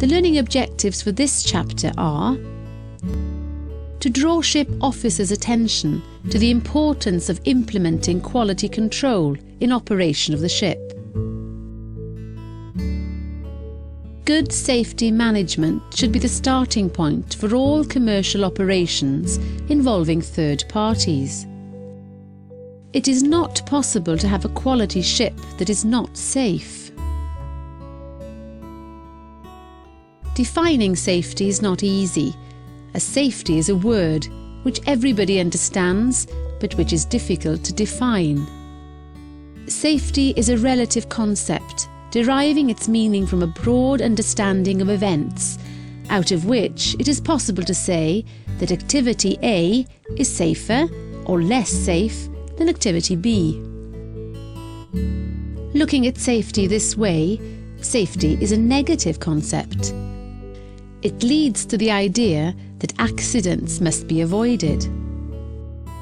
The learning objectives for this chapter are to draw ship officers' attention to the importance of implementing quality control in operation of the ship. Good safety management should be the starting point for all commercial operations involving third parties. It is not possible to have a quality ship that is not safe. Defining safety is not easy, as safety is a word which everybody understands but which is difficult to define. Safety is a relative concept, deriving its meaning from a broad understanding of events, out of which it is possible to say that activity A is safer or less safe than activity B. Looking at safety this way, safety is a negative concept. It leads to the idea that accidents must be avoided.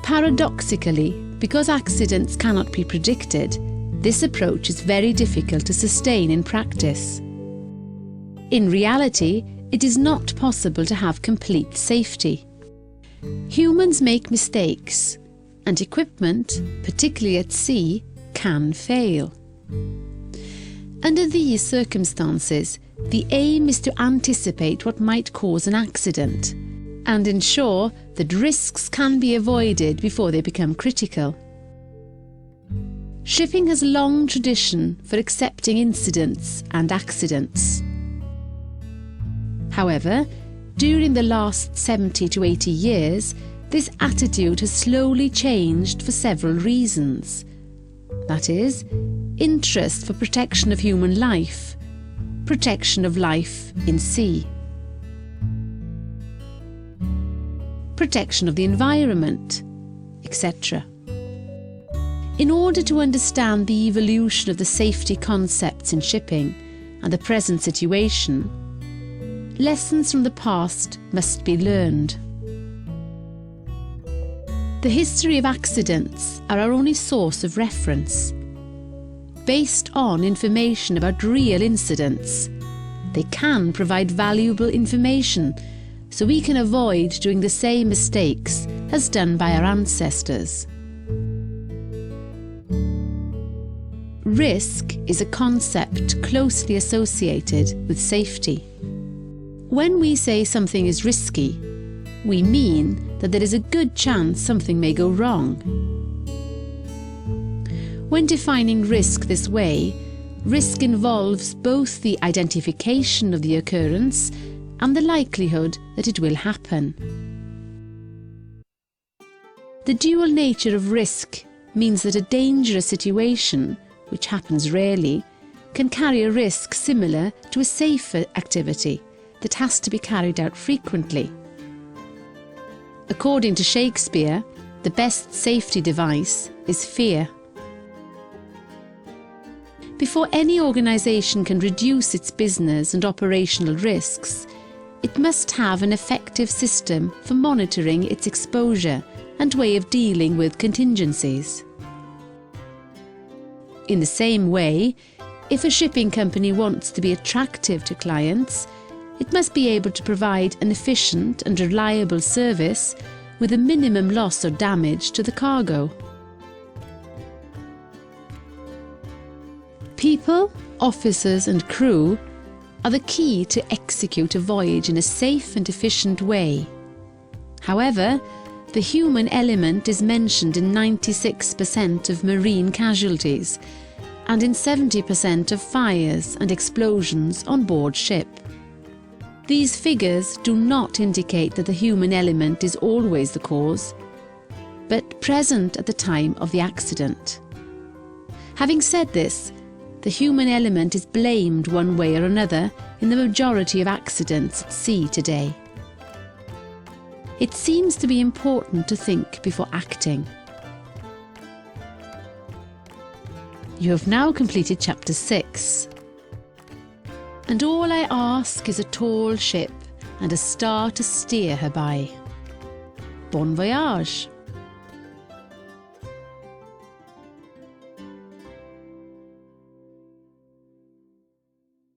Paradoxically, because accidents cannot be predicted, this approach is very difficult to sustain in practice. In reality, it is not possible to have complete safety. Humans make mistakes, and equipment, particularly at sea, can fail. Under these circumstances, the aim is to anticipate what might cause an accident and ensure that risks can be avoided before they become critical. Shipping has a long tradition for accepting incidents and accidents. However, during the last 70 to 80 years, this attitude has slowly changed for several reasons. That is, interest for protection of human life, protection of life in sea, protection of the environment, etc. In order to understand the evolution of the safety concepts in shipping and the present situation, lessons from the past must be learned. The history of accidents are our only source of reference. Based on information about real incidents, they can provide valuable information so we can avoid doing the same mistakes as done by our ancestors. Risk is a concept closely associated with safety. When we say something is risky, we mean that there is a good chance something may go wrong. When defining risk this way, risk involves both the identification of the occurrence and the likelihood that it will happen. The dual nature of risk means that a dangerous situation, which happens rarely, can carry a risk similar to a safer activity that has to be carried out frequently. According to Shakespeare, the best safety device is fear. Before any organisation can reduce its business and operational risks, it must have an effective system for monitoring its exposure and way of dealing with contingencies. In the same way, if a shipping company wants to be attractive to clients, it must be able to provide an efficient and reliable service with a minimum loss or damage to the cargo. People, officers and crew are the key to execute a voyage in a safe and efficient way. However, the human element is mentioned in 96% of marine casualties and in 70% of fires and explosions on board ship. These figures do not indicate that the human element is always the cause, but present at the time of the accident. Having said this, the human element is blamed one way or another in the majority of accidents at sea today. It seems to be important to think before acting. You have now completed Chapter 6. And all I ask is a tall ship and a star to steer her by. Bon voyage!